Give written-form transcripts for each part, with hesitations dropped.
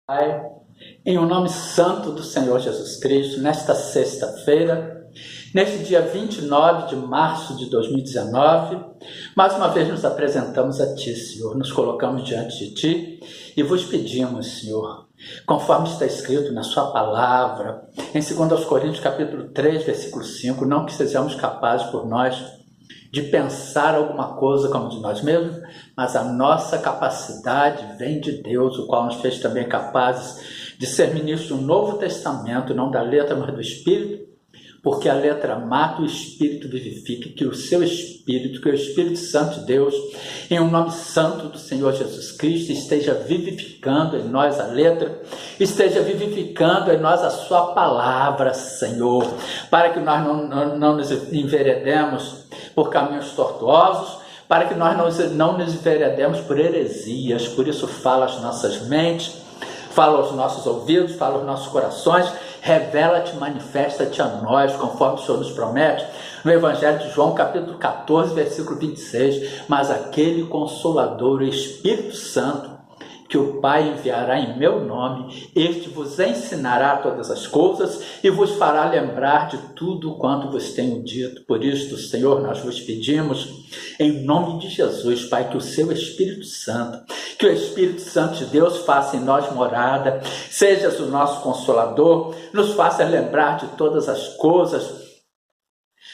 Pai, em o nome santo do Senhor Jesus Cristo, nesta sexta-feira, neste dia 29 de março de 2019, mais uma vez nos apresentamos a Ti, Senhor, nos colocamos diante de Ti e vos pedimos, Senhor, conforme está escrito na Sua palavra, em 2 Coríntios capítulo 3, versículo 5, não que sejamos capazes por nós de pensar alguma coisa como de nós mesmos, mas a nossa capacidade vem de Deus, o qual nos fez também capazes de ser ministros do Novo Testamento, não da letra, mas do Espírito, porque a letra mata, o Espírito vivifica, que o seu Espírito, que o Espírito Santo de Deus, em o nome santo do Senhor Jesus Cristo, esteja vivificando em nós a letra, esteja vivificando em nós a sua palavra, Senhor, para que nós não nos enveredemos por caminhos tortuosos, para que nós não nos enveredemos por heresias. Por isso fala às nossas mentes, fala aos nossos ouvidos, fala aos nossos corações, revela-te, manifesta-te a nós, conforme o Senhor nos promete, no Evangelho de João, capítulo 14, versículo 26, mas aquele Consolador, o Espírito Santo, que o Pai enviará em meu nome, este vos ensinará todas as coisas e vos fará lembrar de tudo quanto vos tenho dito. Por isto, Senhor, nós vos pedimos, em nome de Jesus, Pai, que o seu Espírito Santo, que o Espírito Santo de Deus faça em nós morada, sejas o nosso Consolador, nos faça lembrar de todas as coisas,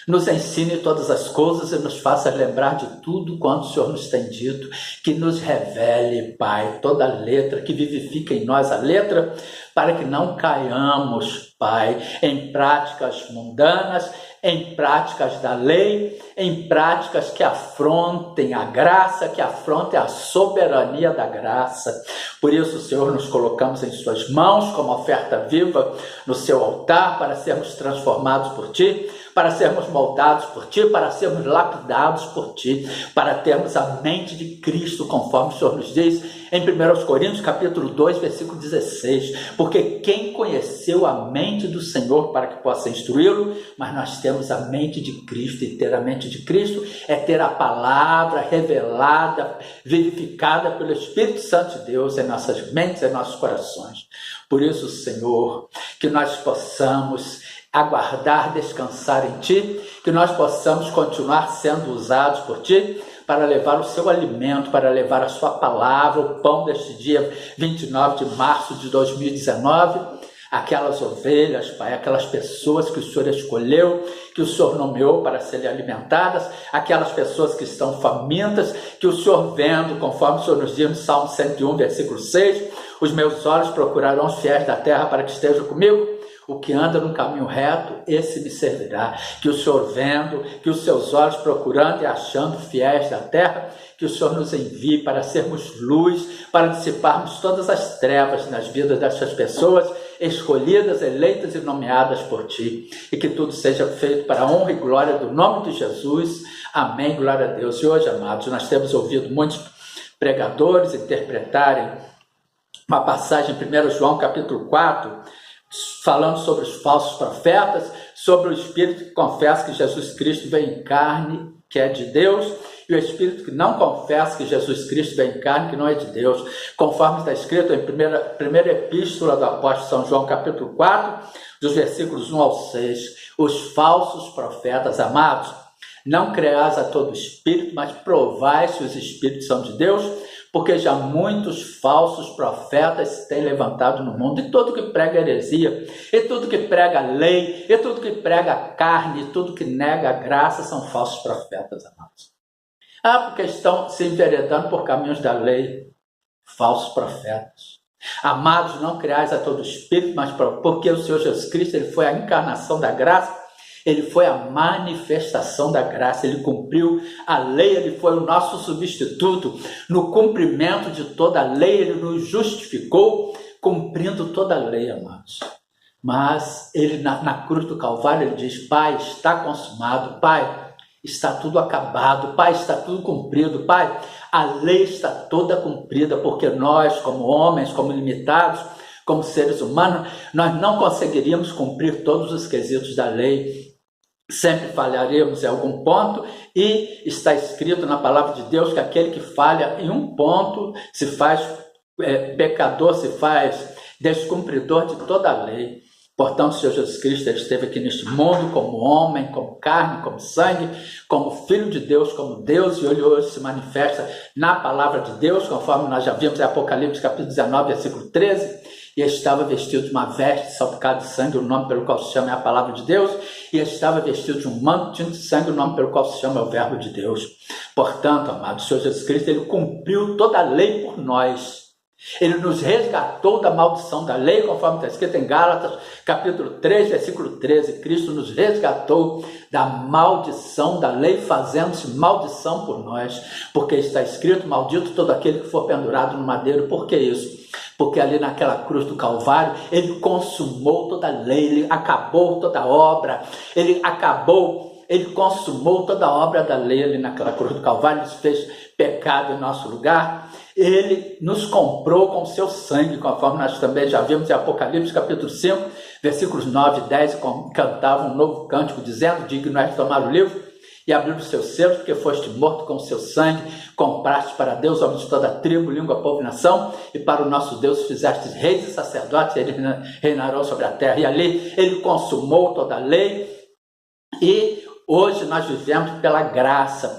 nos ensine todas as coisas e nos faça lembrar de tudo quanto o Senhor nos tem dito, que nos revele, Pai, toda a letra, que vivifica em nós a letra, para que não caiamos, Pai, em práticas mundanas, em práticas da lei, em práticas que afrontem a graça, que afrontem a soberania da graça. Por isso, Senhor, nos colocamos em suas mãos como oferta viva no seu altar, para sermos transformados por Ti, para sermos moldados por Ti, para sermos lapidados por Ti, para termos a mente de Cristo, conforme o Senhor nos diz em 1 Coríntios capítulo 2, versículo 16, porque quem conheceu a mente do Senhor para que possa instruí-lo, mas nós temos a mente de Cristo, e ter a mente de Cristo é ter a palavra revelada, vivificada pelo Espírito Santo de Deus em nossas mentes, em nossos corações. Por isso, Senhor, que nós possamos aguardar, descansar em Ti, que nós possamos continuar sendo usados por Ti, para levar o seu alimento, para levar a sua palavra, o pão deste dia 29 de março de 2019, aquelas ovelhas, Pai, aquelas pessoas que o Senhor escolheu, que o Senhor nomeou para serem alimentadas, aquelas pessoas que estão famintas, que o Senhor vendo, conforme o Senhor nos diz no Salmo 101, versículo 6, os meus olhos procurarão os fiéis da terra para que estejam comigo. O que anda no caminho reto, esse me servirá. Que o Senhor vendo, que os seus olhos procurando e achando fiéis da terra, que o Senhor nos envie para sermos luz, para dissiparmos todas as trevas nas vidas dessas pessoas, escolhidas, eleitas e nomeadas por Ti. E que tudo seja feito para a honra e glória do nome de Jesus. Amém, glória a Deus. E hoje, amados, nós temos ouvido muitos pregadores interpretarem uma passagem em 1 João capítulo 4, falando sobre os falsos profetas, sobre o Espírito que confessa que Jesus Cristo veio em carne, que é de Deus, e o Espírito que não confessa que Jesus Cristo veio em carne, que não é de Deus, conforme está escrito em primeira epístola do apóstolo São João, capítulo 4, dos versículos 1 ao 6, os falsos profetas, amados, não creais a todo espírito, mas provai se os espíritos são de Deus, porque já muitos falsos profetas se têm levantado no mundo, e tudo que prega heresia, e tudo que prega lei, e tudo que prega carne, e tudo que nega a graça são falsos profetas, amados. Porque estão se enveredando por caminhos da lei, falsos profetas. Amados, não creais a todo espírito, mas porque o Senhor Jesus Cristo, Ele foi a encarnação da graça, Ele foi a manifestação da graça, Ele cumpriu a lei, Ele foi o nosso substituto. No cumprimento de toda a lei, Ele nos justificou, cumprindo toda a lei, amados. Mas Ele, na cruz do Calvário, Ele diz: Pai, está consumado, Pai, está tudo acabado, Pai, está tudo cumprido, Pai, a lei está toda cumprida, porque nós, como homens, como limitados, como seres humanos, nós não conseguiríamos cumprir todos os quesitos da lei. Sempre falharemos em algum ponto, e está escrito na palavra de Deus que aquele que falha em um ponto se faz pecador, se faz descumpridor de toda a lei. Portanto, o Senhor Jesus Cristo esteve aqui neste mundo como homem, como carne, como sangue, como Filho de Deus, como Deus, e ele hoje se manifesta na palavra de Deus, conforme nós já vimos em Apocalipse capítulo 19, versículo 13, e estava vestido de uma veste salpicada de sangue, o nome pelo qual se chama é a palavra de Deus, e estava vestido de um manto tinto de sangue, o nome pelo qual se chama é o verbo de Deus. Portanto, amado, o Senhor Jesus Cristo, ele cumpriu toda a lei por nós. Ele nos resgatou da maldição da lei, conforme está escrito em Gálatas, capítulo 3, versículo 13. Cristo nos resgatou da maldição da lei, fazendo-se maldição por nós, porque está escrito, maldito todo aquele que for pendurado no madeiro. Por que isso? Porque ali naquela cruz do Calvário, ele consumou toda a lei, ele acabou toda a obra, ele consumou toda a obra da lei ali naquela cruz do Calvário, ele fez pecado em nosso lugar, ele nos comprou com o seu sangue, conforme nós também já vimos em Apocalipse capítulo 5, versículos 9 e 10, cantava um novo cântico, dizendo, digno és de tomar o livro e abrir os seus selos, porque foste morto com o seu sangue, compraste para Deus homens de toda tribo, língua, povo e nação, e para o nosso Deus fizeste reis e sacerdotes, e eles reinarão sobre a terra. E ali ele consumou toda a lei, e hoje nós vivemos pela graça,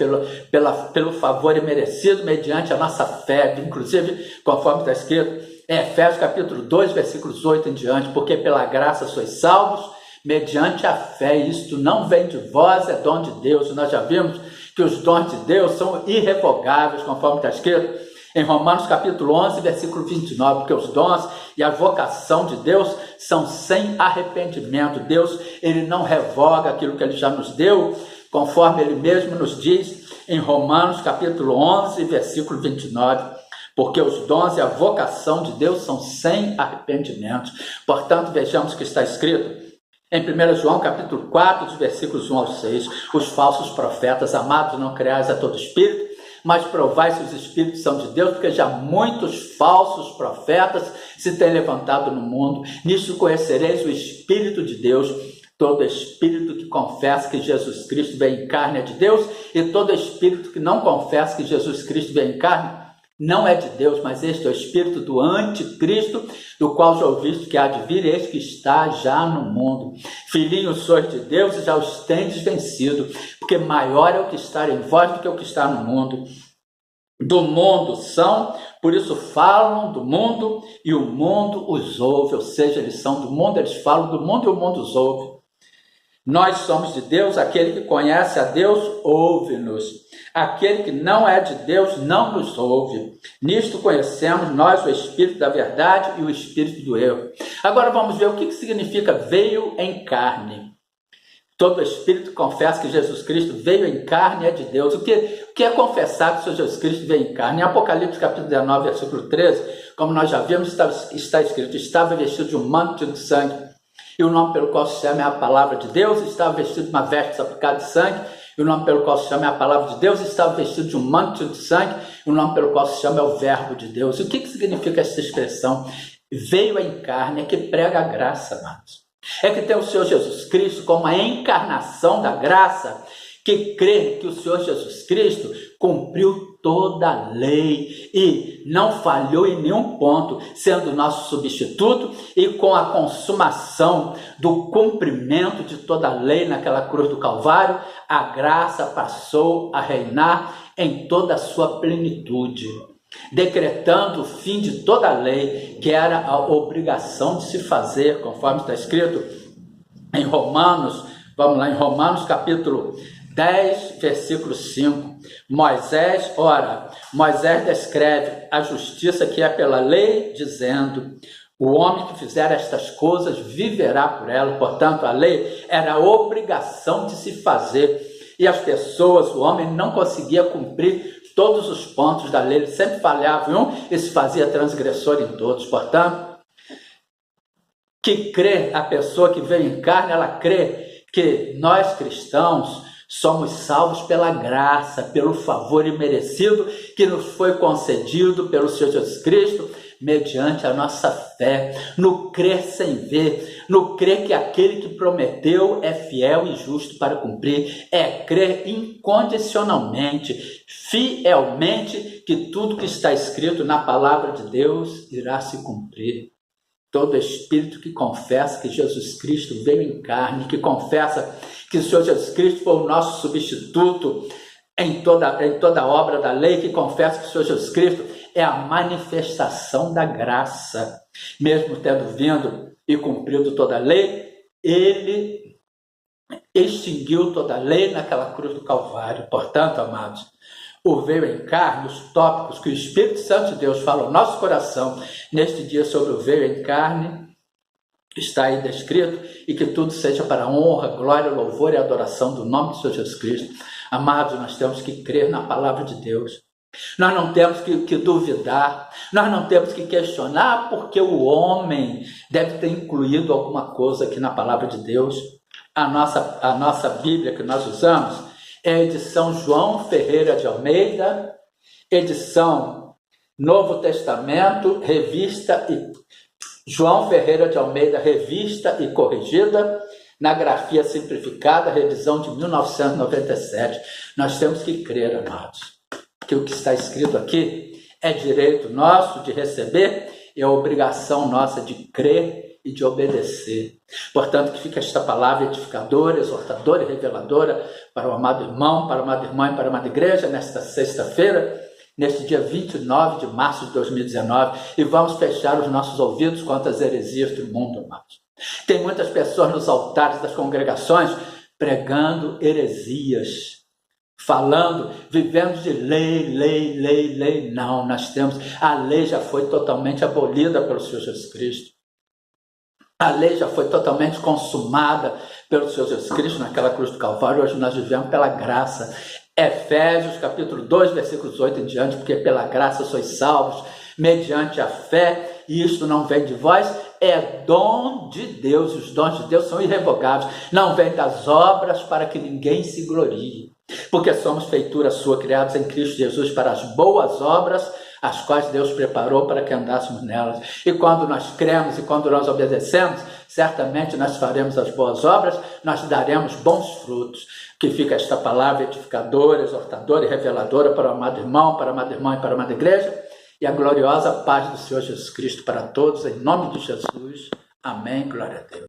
pelo favor imerecido, mediante a nossa fé, inclusive, conforme está escrito em Efésios capítulo 2, versículos 8 em diante, porque pela graça sois salvos, mediante a fé, isto não vem de vós, é dom de Deus. Nós já vimos que os dons de Deus são irrevogáveis, conforme está escrito em Romanos capítulo 11, versículo 29, porque os dons e a vocação de Deus são sem arrependimento. Deus, ele não revoga aquilo que ele já nos deu, conforme ele mesmo nos diz em Romanos capítulo 11, versículo 29, porque os dons e a vocação de Deus são sem arrependimento. Portanto, vejamos que está escrito em 1 João capítulo 4, dos versículos 1 ao 6, os falsos profetas, amados, não creais a todo espírito, mas provai se os espíritos são de Deus, porque já muitos falsos profetas se têm levantado no mundo. Nisso conhecereis o Espírito de Deus. Todo espírito que confessa que Jesus Cristo veio em carne é de Deus, e todo espírito que não confessa que Jesus Cristo veio em carne não é de Deus, mas este é o espírito do anticristo, do qual já ouviste que há de vir, este que está já no mundo. Filhinhos, sois de Deus e já os tendes vencido, porque maior é o que está em vós do que o que está no mundo. Do mundo são, por isso falam do mundo e o mundo os ouve, ou seja, eles são do mundo, eles falam do mundo e o mundo os ouve. Nós somos de Deus, aquele que conhece a Deus ouve-nos. Aquele que não é de Deus não nos ouve. Nisto conhecemos nós o Espírito da verdade e o Espírito do erro. Agora vamos ver o que significa veio em carne. Todo espírito confessa que Jesus Cristo veio em carne e é de Deus. O que é confessar que o Senhor Jesus Cristo veio em carne? Em Apocalipse capítulo 19, versículo 13, como nós já vimos, está escrito, estava vestido de um manto de sangue, e o nome pelo qual se chama é a palavra de Deus, estava vestido de uma veste salpicada de sangue, e o nome pelo qual se chama é a palavra de Deus, estava vestido de um manto de sangue, e o nome pelo qual se chama é o verbo de Deus. O que significa essa expressão? Veio em carne, é que prega a graça, amados. É que tem o Senhor Jesus Cristo como a encarnação da graça, que crê que o Senhor Jesus Cristo cumpriu toda a lei e não falhou em nenhum ponto, sendo nosso substituto, e com a consumação do cumprimento de toda a lei naquela cruz do Calvário, a graça passou a reinar em toda a sua plenitude, decretando o fim de toda a lei, que era a obrigação de se fazer, conforme está escrito em Romanos, vamos lá, em Romanos capítulo 10, versículo 5, Moisés descreve a justiça que é pela lei, dizendo, o homem que fizer estas coisas viverá por ela. Portanto, a lei era a obrigação de se fazer, e as pessoas, o homem não conseguia cumprir todos os pontos da lei, ele sempre falhava em um e se fazia transgressor em todos. Portanto, que crê, a pessoa que veio em carne, ela crê que nós cristãos somos salvos pela graça, pelo favor imerecido que nos foi concedido pelo Senhor Jesus Cristo, mediante a nossa fé, no crer sem ver, no crer que aquele que prometeu é fiel e justo para cumprir, é crer incondicionalmente, fielmente, que tudo que está escrito na palavra de Deus irá se cumprir. todo espírito que confessa que Jesus Cristo veio em carne, que confessa que o Senhor Jesus Cristo foi o nosso substituto em toda a obra da lei, que confessa que o Senhor Jesus Cristo é a manifestação da graça. Mesmo tendo vindo e cumprido toda a lei, ele extinguiu toda a lei naquela cruz do Calvário. Portanto, amados, o veio em carne, os tópicos que o Espírito Santo de Deus fala ao nosso coração neste dia sobre o veio em carne, está aí descrito, e que tudo seja para a honra, glória, louvor e adoração do nome de Senhor Jesus Cristo. Amados, nós temos que crer na palavra de Deus. Nós não temos que duvidar, nós não temos que questionar porque o homem deve ter incluído alguma coisa aqui na palavra de Deus. A nossa Bíblia que nós usamos é a edição João Ferreira de Almeida, edição Novo Testamento, revista e João Ferreira de Almeida, revista e corrigida, na grafia simplificada, revisão de 1997. Nós temos que crer, amados, que o que está escrito aqui é direito nosso de receber e é obrigação nossa de crer e de obedecer. Portanto, que fique esta palavra edificadora, exortadora e reveladora para o amado irmão, para a amada irmã e para a amada igreja nesta sexta-feira, neste dia 29 de março de 2019, e vamos fechar os nossos ouvidos quanto às heresias do mundo, amados. Tem muitas pessoas nos altares das congregações pregando heresias, falando, vivendo de lei. Não, nós temos, a lei já foi totalmente abolida pelo Senhor Jesus Cristo. A lei já foi totalmente consumada pelo Senhor Jesus Cristo naquela cruz do Calvário. Hoje nós vivemos pela graça. Efésios capítulo 2, versículos 8 em diante, porque pela graça sois salvos, mediante a fé, e isto não vem de vós, é dom de Deus. Os dons de Deus são irrevogáveis, não vem das obras para que ninguém se glorie, porque somos feitura sua, criados em Cristo Jesus para as boas obras, as quais Deus preparou para que andássemos nelas. E quando nós cremos e quando nós obedecemos, certamente nós faremos as boas obras, nós daremos bons frutos. Que fica esta palavra edificadora, exortadora e reveladora para o amado irmão, para a amada irmã e para a amada igreja, e a gloriosa paz do Senhor Jesus Cristo para todos, em nome de Jesus. Amém. Glória a Deus.